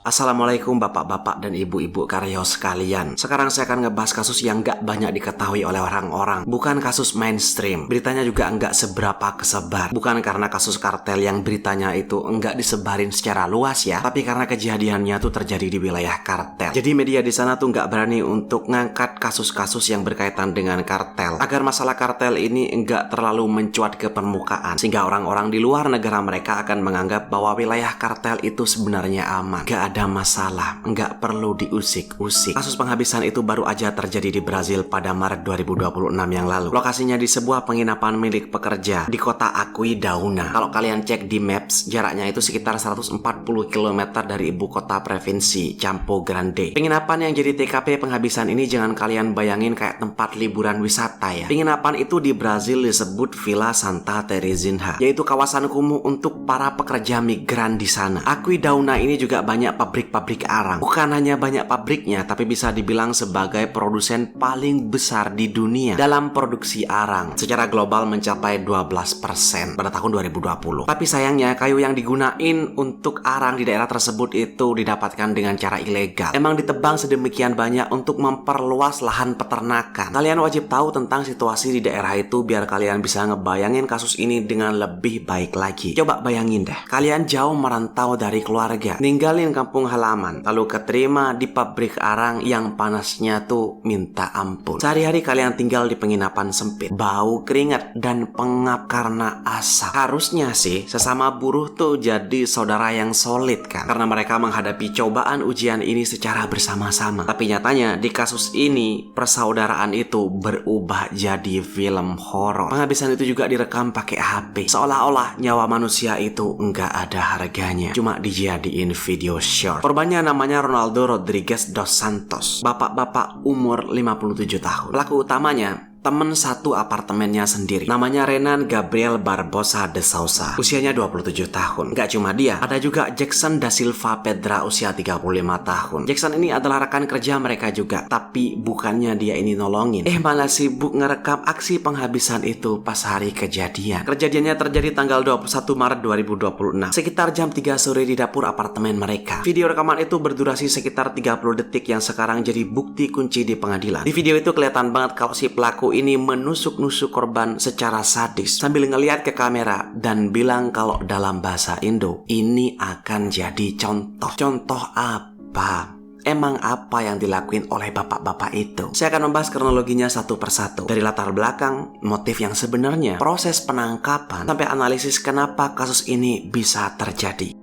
Assalamualaikum bapak-bapak dan ibu-ibu karyo sekalian. Sekarang saya akan ngebahas kasus yang nggak banyak diketahui oleh orang-orang. Bukan kasus mainstream, beritanya juga nggak seberapa kesebar. Bukan karena kasus kartel yang beritanya itu nggak disebarin secara luas ya, tapi karena kejadiannya tuh terjadi di wilayah kartel. Jadi media di sana tuh nggak berani untuk ngangkat kasus-kasus yang berkaitan dengan kartel, agar masalah kartel ini nggak terlalu mencuat ke permukaan, sehingga orang-orang di luar negara mereka akan menganggap bahwa wilayah kartel itu sebenarnya aman. Nggak ada masalah, nggak perlu diusik-usik. Kasus penghabisan itu baru aja terjadi di Brazil pada Maret 2026 yang lalu. Lokasinya di sebuah penginapan milik pekerja di kota Aquidauana. Kalau kalian cek di Maps, jaraknya itu sekitar 140 km dari ibu kota provinsi Campo Grande. Penginapan yang jadi TKP penghabisan ini jangan kalian bayangin kayak tempat liburan wisata ya. Penginapan itu di Brazil disebut Villa Santa Terezinha, yaitu kawasan kumuh untuk para pekerja migran di sana. Aquidauana ini juga banyak pabrik-pabrik arang. Bukan hanya banyak pabriknya, tapi bisa dibilang sebagai produsen paling besar di dunia dalam produksi arang. Secara global mencapai 12% pada tahun 2020. Tapi sayangnya kayu yang digunain untuk arang di daerah tersebut itu didapatkan dengan cara ilegal. Emang ditebang sedemikian banyak untuk memperluas lahan peternakan. Kalian wajib tahu tentang situasi di daerah itu biar kalian bisa ngebayangin kasus ini dengan lebih baik lagi. Coba bayangin deh, kalian jauh merantau dari keluarga, ninggalin kampung halaman, lalu keterima di pabrik arang yang panasnya tuh minta ampun. Sehari-hari kalian tinggal di penginapan sempit, bau keringat dan pengap karena asap. Harusnya sih sesama buruh tuh jadi saudara yang solid kan, karena mereka menghadapi cobaan ujian ini secara bersama-sama. Tapi nyatanya di kasus ini persaudaraan itu berubah jadi film horor. Penghabisan itu juga direkam pakai HP, seolah-olah nyawa manusia itu enggak ada harganya, cuma dijadiin video short. Korbannya namanya Ronaldo Rodrigues dos Santos, bapak-bapak umur 57 tahun. Pelaku utamanya temen satu apartemennya sendiri, namanya Renan Gabriel Barbosa de Sousa, usianya 27 tahun. Gak cuma dia, ada juga Jackson da Silva Pedra usia 35 tahun. Jackson ini adalah rekan kerja mereka juga, tapi bukannya dia ini nolongin, malah sibuk ngerekam aksi penghabisan itu pas hari kejadian. Kejadiannya terjadi tanggal 21 Maret 2026, sekitar jam 3 sore di dapur apartemen mereka. Video rekaman itu berdurasi sekitar 30 detik yang sekarang jadi bukti kunci di pengadilan. Di video itu kelihatan banget kalau si pelaku ini menusuk-nusuk korban secara sadis sambil ngeliat ke kamera dan bilang kalau dalam bahasa Indo ini akan jadi contoh. Contoh apa? Emang apa yang dilakuin oleh bapak-bapak itu? Saya akan membahas kronologinya satu persatu, dari latar belakang, motif yang sebenarnya, proses penangkapan, sampai analisis kenapa kasus ini bisa terjadi.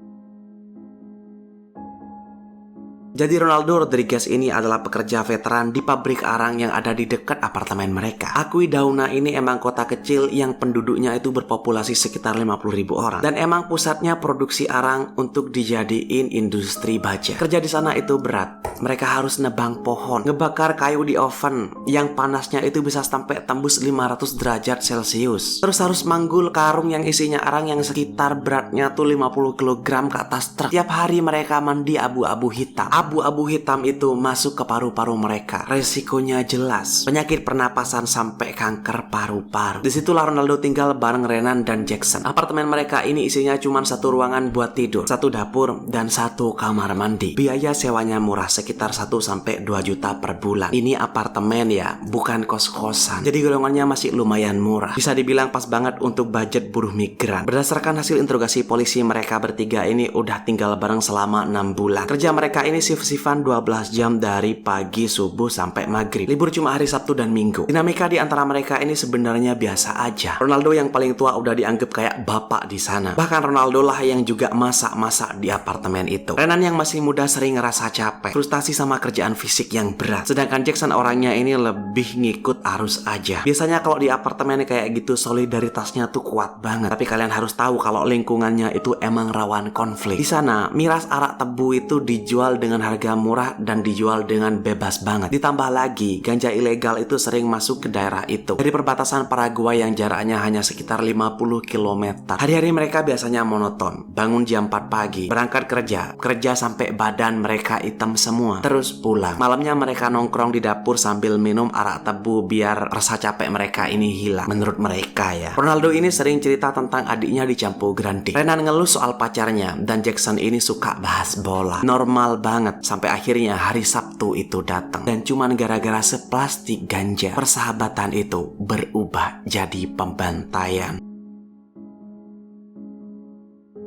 Jadi Ronaldo Rodrigues ini adalah pekerja veteran di pabrik arang yang ada di dekat apartemen mereka. Aquidauana ini emang kota kecil yang penduduknya itu berpopulasi sekitar 50.000 orang. Dan emang pusatnya produksi arang untuk dijadiin industri baja. Kerja di sana itu berat. Mereka harus nebang pohon, ngebakar kayu di oven yang panasnya itu bisa sampai tembus 500 derajat Celcius. Terus harus manggul karung yang isinya arang yang sekitar beratnya tuh 50 kg ke atas truk. Tiap hari mereka mandi abu-abu hitam. Abu-abu hitam itu masuk ke paru-paru mereka. Resikonya jelas, penyakit pernapasan sampai kanker paru-paru. Disitulah Ronaldo tinggal bareng Renan dan Jackson. Apartemen mereka ini isinya cuma satu ruangan buat tidur, satu dapur, dan satu kamar mandi. Biaya sewanya murah, sekitar 1-2 juta per bulan. Ini apartemen ya, bukan kos-kosan. Jadi golongannya masih lumayan murah. Bisa dibilang pas banget untuk budget buruh migran. Berdasarkan hasil interogasi polisi, mereka bertiga ini udah tinggal bareng selama 6 bulan. Kerja mereka ini shift-shiftan 12 jam dari pagi subuh sampai maghrib. Libur cuma hari Sabtu dan Minggu. Dinamika di antara mereka ini sebenarnya biasa aja. Ronaldo yang paling tua udah dianggap kayak bapak di sana. Bahkan Ronaldo lah yang juga masak-masak di apartemen itu. Renan yang masih muda sering ngerasa capek, frustasi sama kerjaan fisik yang berat. Sedangkan Jackson orangnya ini lebih ngikut arus aja. Biasanya kalau di apartemen kayak gitu solidaritasnya tuh kuat banget. Tapi kalian harus tahu kalau lingkungannya itu emang rawan konflik. Di sana miras arak tebu itu dijual dengan harga murah dan dijual dengan bebas banget. Ditambah lagi, ganja ilegal itu sering masuk ke daerah itu dari perbatasan Paraguay yang jaraknya hanya sekitar 50 km. Hari-hari mereka biasanya monoton, bangun jam 4 pagi, berangkat kerja sampai badan mereka hitam semua, terus pulang. Malamnya mereka nongkrong di dapur sambil minum arak tebu biar rasa capek mereka ini hilang. Menurut mereka ya. Ronaldo ini sering cerita tentang adiknya di Campo Grande. Renan ngeluh soal pacarnya dan Jackson ini suka bahas bola. Normal banget sampai akhirnya hari Sabtu itu datang. Dan cuman gara-gara seplastik ganja, persahabatan itu berubah jadi pembantaian.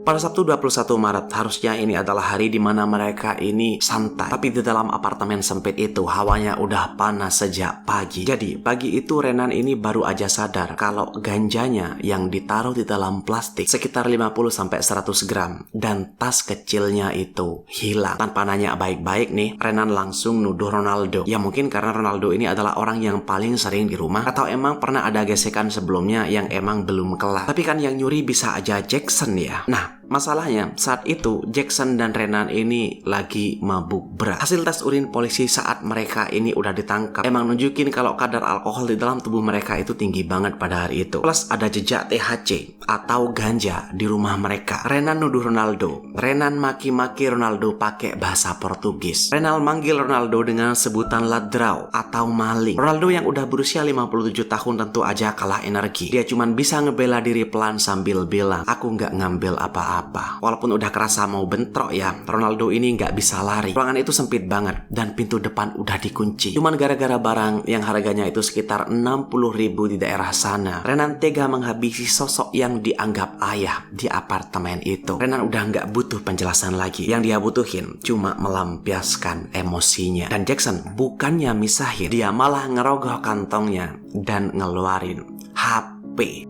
Pada Sabtu 21 Maret, harusnya ini adalah hari di mana mereka ini santai. Tapi di dalam apartemen sempit itu, hawanya udah panas sejak pagi. Jadi, pagi itu Renan ini baru aja sadar kalau ganjanya yang ditaruh di dalam plastik sekitar 50-100 gram. Dan tas kecilnya itu hilang. Tanpa nanya baik-baik nih, Renan langsung nuduh Ronaldo. Ya mungkin karena Ronaldo ini adalah orang yang paling sering di rumah. Atau emang pernah ada gesekan sebelumnya yang emang belum kelar. Tapi kan yang nyuri bisa aja Jackson ya. Nah, masalahnya saat itu Jackson dan Renan ini lagi mabuk berat. Hasil tes urin polisi saat mereka ini udah ditangkap emang nunjukin kalau kadar alkohol di dalam tubuh mereka itu tinggi banget pada hari itu. Plus ada jejak THC atau ganja di rumah mereka. Renan nuduh Ronaldo. Renan maki-maki Ronaldo pakai bahasa Portugis. Renan manggil Ronaldo dengan sebutan ladrau atau maling. Ronaldo yang udah berusia 57 tahun tentu aja kalah energi. Dia cuman bisa ngebela diri pelan sambil bilang, "Aku nggak ngambil apa-apa." Walaupun udah kerasa mau bentrok ya, Ronaldo ini nggak bisa lari. Ruangan itu sempit banget dan pintu depan udah dikunci. Cuman gara-gara barang yang harganya itu sekitar 60.000 di daerah sana, Renan tega menghabisi sosok yang dianggap ayah di apartemen itu. Renan udah nggak butuh penjelasan lagi. Yang dia butuhin cuma melampiaskan emosinya. Dan Jackson bukannya misahin, dia malah ngerogoh kantongnya dan ngeluarin HP.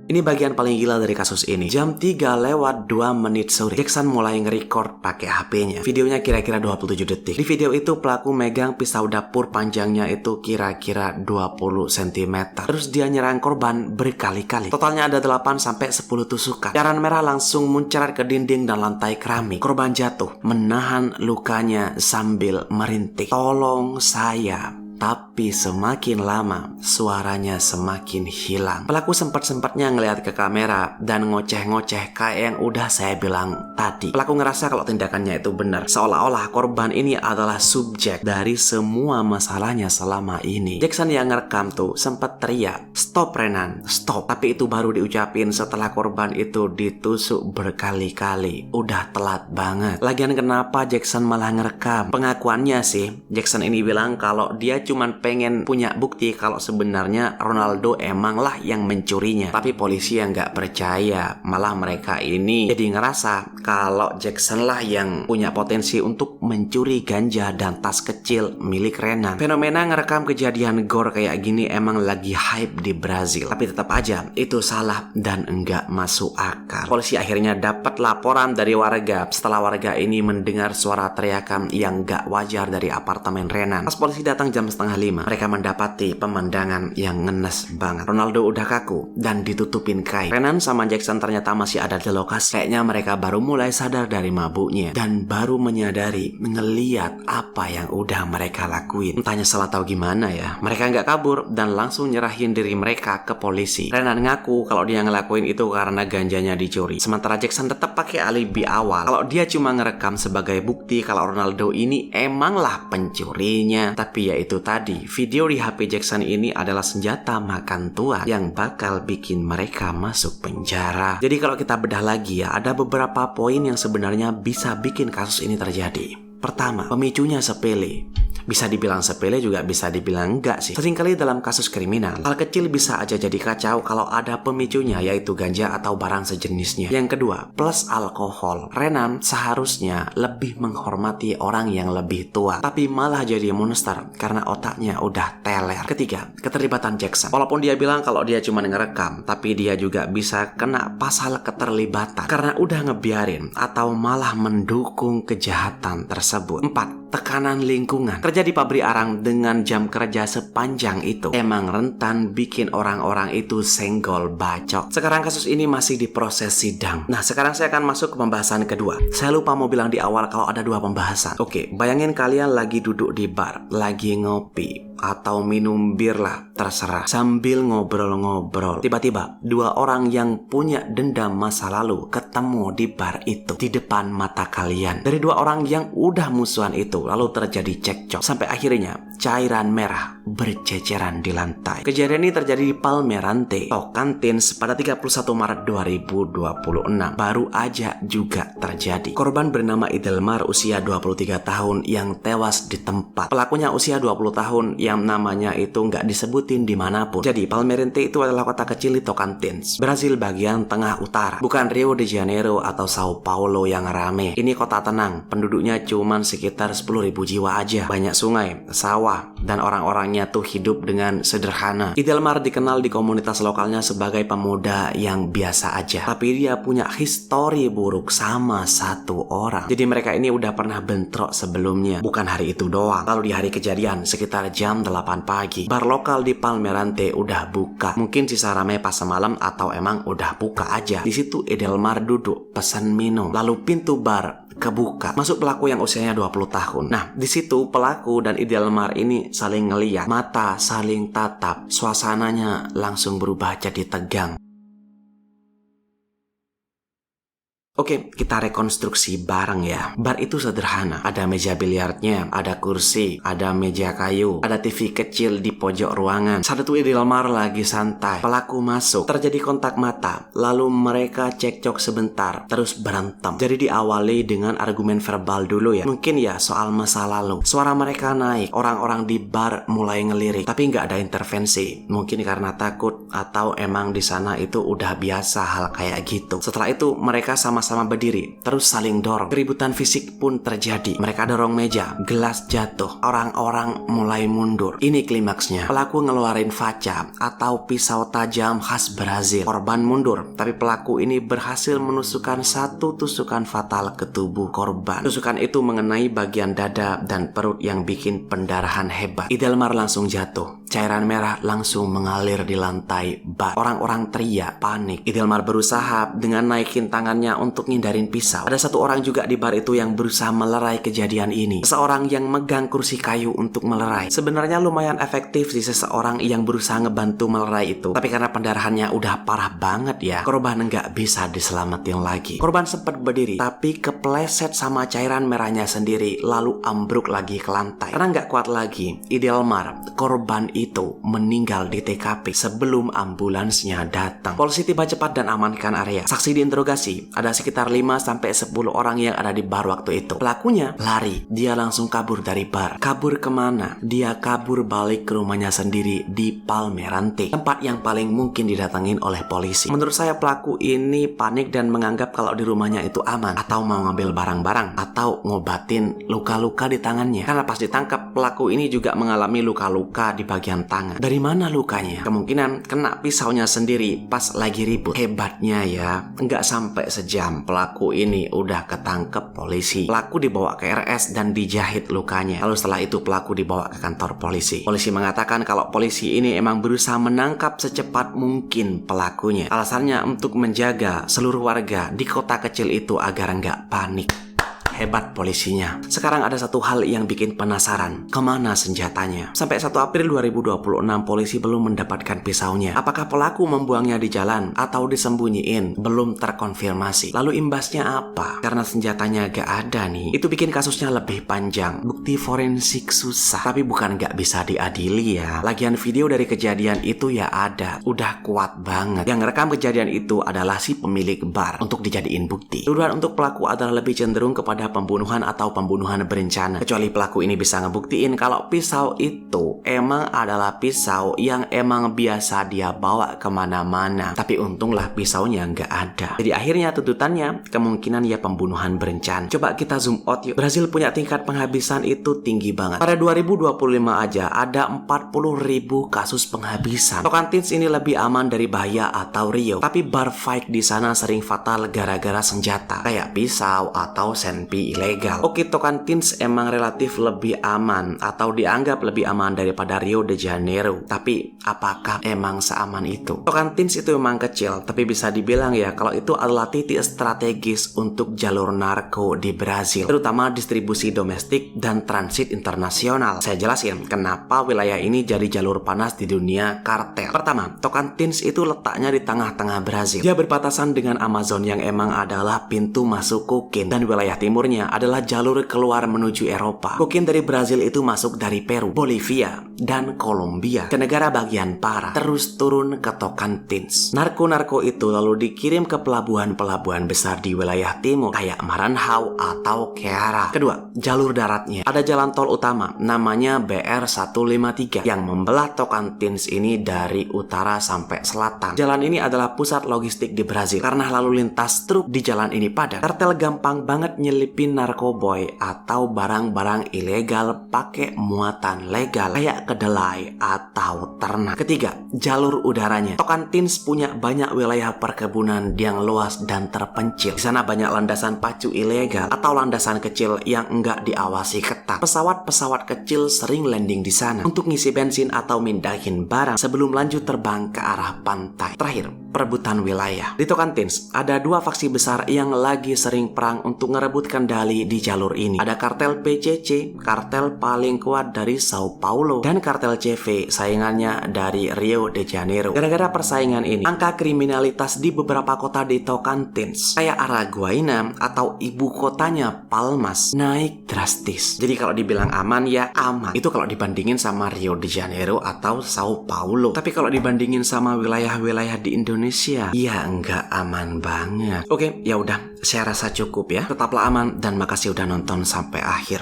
Ini bagian paling gila dari kasus ini. Jam 3:02 sore, Jackson mulai nge-record pakai HP-nya. Videonya kira-kira 27 detik. Di video itu pelaku megang pisau dapur panjangnya itu kira-kira 20 cm. Terus dia nyerang korban berkali-kali. Totalnya ada 8-10 tusukan. Cairan merah langsung muncrat ke dinding dan lantai keramik. Korban jatuh, menahan lukanya sambil merintih. "Tolong saya." Tapi semakin lama, suaranya semakin hilang. Pelaku sempat-sempatnya ngeliat ke kamera dan ngoceh-ngoceh kayak yang udah saya bilang tadi. Pelaku ngerasa kalau tindakannya itu benar. Seolah-olah korban ini adalah subjek dari semua masalahnya selama ini. Jackson yang ngerekam tuh sempat teriak, "Stop Renan, stop." Tapi itu baru diucapin setelah korban itu ditusuk berkali-kali. Udah telat banget. Lagian kenapa Jackson malah ngerekam? Pengakuannya sih, Jackson ini bilang kalau dia cuman pengen punya bukti kalau sebenarnya Ronaldo emanglah yang mencurinya. Tapi polisi yang nggak percaya. Malah mereka ini jadi ngerasa kalau Jackson lah yang punya potensi untuk mencuri ganja dan tas kecil milik Renan. Fenomena ngerekam kejadian gore kayak gini emang lagi hype di Brazil. Tapi tetap aja itu salah dan enggak masuk akal. Polisi akhirnya dapat laporan dari warga setelah warga ini mendengar suara teriakan yang nggak wajar dari apartemen Renan. Pas polisi datang jam 4:30, mereka mendapati pemandangan yang ngenes banget. Ronaldo udah kaku dan ditutupin kain. Renan sama Jackson ternyata masih ada di lokasi. Kayaknya mereka baru mulai sadar dari mabuknya dan baru menyadari ngeliat apa yang udah mereka lakuin. Entahnya salah tahu gimana ya. Mereka nggak kabur dan langsung nyerahin diri mereka ke polisi. Renan ngaku kalau dia ngelakuin itu karena ganjanya dicuri. Sementara Jackson tetap pakai alibi awal kalau dia cuma ngerekam sebagai bukti kalau Ronaldo ini emanglah pencurinya. Tapi ya itu tadi, video di HP Jackson ini adalah senjata makan tua yang bakal bikin mereka masuk penjara. Jadi kalau kita bedah lagi ya, ada beberapa poin yang sebenarnya bisa bikin kasus ini terjadi. Pertama, pemicunya sepele. Bisa dibilang sepele juga bisa dibilang enggak sih. Seringkali dalam kasus kriminal, hal kecil bisa aja jadi kacau kalau ada pemicunya, yaitu ganja atau barang sejenisnya. Yang kedua, plus alkohol. Renan seharusnya lebih menghormati orang yang lebih tua, tapi malah jadi monster karena otaknya udah teler. Ketiga, keterlibatan Jackson. Walaupun dia bilang kalau dia cuma ngerekam, tapi dia juga bisa kena pasal keterlibatan karena udah ngebiarin atau malah mendukung kejahatan tersebut. 4. tekanan lingkungan. Kerja di pabrik arang dengan jam kerja sepanjang itu emang rentan bikin orang-orang itu senggol bacok. Sekarang kasus ini masih diproses sidang. Nah, sekarang saya akan masuk ke pembahasan kedua. Saya lupa mau bilang di awal kalau ada 2 pembahasan. Oke, bayangin kalian lagi duduk di bar, lagi ngopi atau minum bir lah, terserah, sambil ngobrol-ngobrol. Tiba-tiba 2 orang yang punya dendam masa lalu ketemu di bar itu di depan mata kalian. Dari 2 orang yang udah musuhan itu lalu terjadi cekcok sampai akhirnya cairan merah berceceran di lantai. Kejadian ini terjadi di Palmerante, Tocantins pada 31 Maret 2026. Baru aja juga terjadi. Korban bernama Idelmar usia 23 tahun yang tewas di tempat. Pelakunya usia 20 tahun yang namanya itu nggak disebutin dimanapun. Jadi Palmerante itu adalah kota kecil di Tocantins, Brasil bagian tengah utara. Bukan Rio de Janeiro atau Sao Paulo yang rame. Ini kota tenang, penduduknya cuman sekitar 10.000 jiwa aja. Banyak sungai, sawah, dan orang-orangnya tuh hidup dengan sederhana. Idelmar dikenal di komunitas lokalnya sebagai pemuda yang biasa aja. Tapi dia punya histori buruk sama 1 orang. Jadi mereka ini udah pernah bentrok sebelumnya. Bukan hari itu doang. Lalu di hari kejadian sekitar jam 8 pagi, bar lokal di Palmerante udah buka. Mungkin sisa ramai pas semalam atau emang udah buka aja. Di situ Idelmar duduk pesan minum. Lalu pintu bar kebuka. Masuk pelaku yang usianya 20 tahun. Nah, di situ pelaku dan Idelmar ini saling ngeliat, mata saling tatap. Suasananya langsung berubah jadi tegang. Oke, kita rekonstruksi bareng ya. Bar itu sederhana. Ada meja biliarnya, ada kursi, ada meja kayu, ada TV kecil di pojok ruangan. Saat itu Idelmar lagi santai. Pelaku masuk, terjadi kontak mata. Lalu mereka cekcok sebentar, terus berantem. Jadi diawali dengan argumen verbal dulu ya. Mungkin ya soal masa lalu. Suara mereka naik, orang-orang di bar mulai ngelirik. Tapi nggak ada intervensi. Mungkin karena takut atau emang di sana itu udah biasa hal kayak gitu. Setelah itu mereka sama berdiri, terus saling dorong. Keributan fisik pun terjadi. Mereka dorong meja, gelas jatuh, orang-orang mulai mundur. Ini klimaksnya. Pelaku ngeluarin faca atau pisau tajam khas Brazil. Korban mundur, tapi pelaku ini berhasil menusukkan 1 tusukan fatal ke tubuh korban. Tusukan itu mengenai bagian dada dan perut yang bikin pendarahan hebat. Idelmar langsung jatuh. Cairan merah langsung mengalir di lantai bar. Orang-orang teriak, panik. Idelmar berusaha dengan naikin tangannya untuk ngindarin pisau. Ada 1 orang juga di bar itu yang berusaha melerai kejadian ini. Seseorang yang megang kursi kayu untuk melerai. Sebenarnya lumayan efektif sih seseorang yang berusaha ngebantu melerai itu. Tapi karena pendarahannya udah parah banget ya, korban nggak bisa diselamatin lagi. Korban sempat berdiri, tapi kepleset sama cairan merahnya sendiri, lalu ambruk lagi ke lantai. Karena nggak kuat lagi, Idelmar, korban itu meninggal di TKP sebelum ambulansnya datang. Polisi tiba cepat dan amankan area. Saksi diinterogasi. Ada sekitar 5-10 orang yang ada di bar waktu itu. Pelakunya lari. Dia langsung kabur dari bar. Kabur kemana? Dia kabur balik ke rumahnya sendiri di Palmerante, tempat yang paling mungkin didatangin oleh polisi. Menurut saya pelaku ini panik dan menganggap kalau di rumahnya itu aman, atau mau ngambil barang-barang, atau ngobatin luka-luka di tangannya. Karena pas ditangkap, pelaku ini juga mengalami luka-luka di bagian tangan. Dari mana lukanya? Kemungkinan kena pisaunya sendiri pas lagi ribut. Hebatnya ya, nggak sampai sejam pelaku ini udah ketangkep polisi. Pelaku dibawa ke RS dan dijahit lukanya. Lalu setelah itu pelaku dibawa ke kantor polisi. Polisi mengatakan kalau polisi ini emang berusaha menangkap secepat mungkin pelakunya. Alasannya untuk menjaga seluruh warga di kota kecil itu agar nggak panik. Hebat polisinya. Sekarang ada 1 hal yang bikin penasaran. Kemana senjatanya? Sampai 1 April 2026 polisi belum mendapatkan pisaunya. Apakah pelaku membuangnya di jalan atau disembunyiin? Belum terkonfirmasi. Lalu imbasnya apa? Karena senjatanya gak ada nih. Itu bikin kasusnya lebih panjang. Bukti forensik susah. Tapi bukan gak bisa diadili ya. Lagian video dari kejadian itu ya ada. Udah kuat banget. Yang ngerekam kejadian itu adalah si pemilik bar untuk dijadiin bukti. Tuduhan untuk pelaku adalah lebih cenderung kepada pembunuhan atau pembunuhan berencana. Kecuali pelaku ini bisa ngebuktiin kalau pisau itu emang adalah pisau yang emang biasa dia bawa kemana-mana. Tapi untunglah pisaunya nggak ada. Jadi akhirnya tuntutannya kemungkinan ya pembunuhan berencana. Coba kita zoom out yuk. Brazil punya tingkat penghabisan itu tinggi banget. Pada 2025 aja ada 40.000 kasus penghabisan. Tocantins ini lebih aman dari Bahia atau Rio. Tapi bar fight di sana sering fatal gara-gara senjata kayak pisau atau senpi. kopi ilegal. Oke, Tocantins emang relatif lebih aman atau dianggap lebih aman daripada Rio de Janeiro. Tapi apakah emang seaman itu? Tocantins itu memang kecil, tapi bisa dibilang ya kalau itu adalah titik strategis untuk jalur narko di Brazil, terutama distribusi domestik dan transit internasional. Saya jelasin kenapa wilayah ini jadi jalur panas di dunia kartel. Pertama, Tocantins itu letaknya di tengah-tengah Brazil. Dia berbatasan dengan Amazon yang emang adalah pintu masuk kokain, dan wilayah timurnya adalah jalur keluar menuju Eropa. Kokain dari Brazil itu masuk dari Peru, Bolivia, dan Kolombia ke negara bagian Pará, terus turun ke Tocantins. Narko-narko itu lalu dikirim ke pelabuhan-pelabuhan besar di wilayah timur kayak Maranhão atau Ceará. Kedua, jalur daratnya. Ada jalan tol utama namanya BR-153 yang membelah Tocantins ini dari utara sampai selatan. Jalan ini adalah pusat logistik di Brazil. Karena lalu lintas truk di jalan ini padat, kartel gampang banget nyelipin narkoboy atau barang-barang ilegal pakai muatan legal kayak kedelai atau ternak. Ketiga, jalur udaranya. Tocantins punya banyak wilayah perkebunan yang luas dan terpencil. Di sana banyak landasan pacu ilegal atau landasan kecil yang enggak diawasi ketat. Pesawat-pesawat kecil sering landing di sana untuk ngisi bensin atau mindahin barang sebelum lanjut terbang ke arah pantai. Terakhir, perebutan wilayah. Di Tocantins ada dua faksi besar yang lagi sering perang untuk ngerebut kendali di jalur ini. Ada kartel PCC, kartel paling kuat dari Sao Paulo, dan kartel CV, saingannya dari Rio de Janeiro. Gara-gara persaingan ini, angka kriminalitas di beberapa kota di Tocantins kayak Araguaína atau ibu kotanya Palmas naik drastis. Jadi kalau dibilang aman ya aman. Itu kalau dibandingin sama Rio de Janeiro atau Sao Paulo. Tapi kalau dibandingin sama wilayah-wilayah di Indonesia, ya nggak aman banget. Oke, ya udah, saya rasa cukup ya. Tetaplah aman dan makasih udah nonton sampai akhir.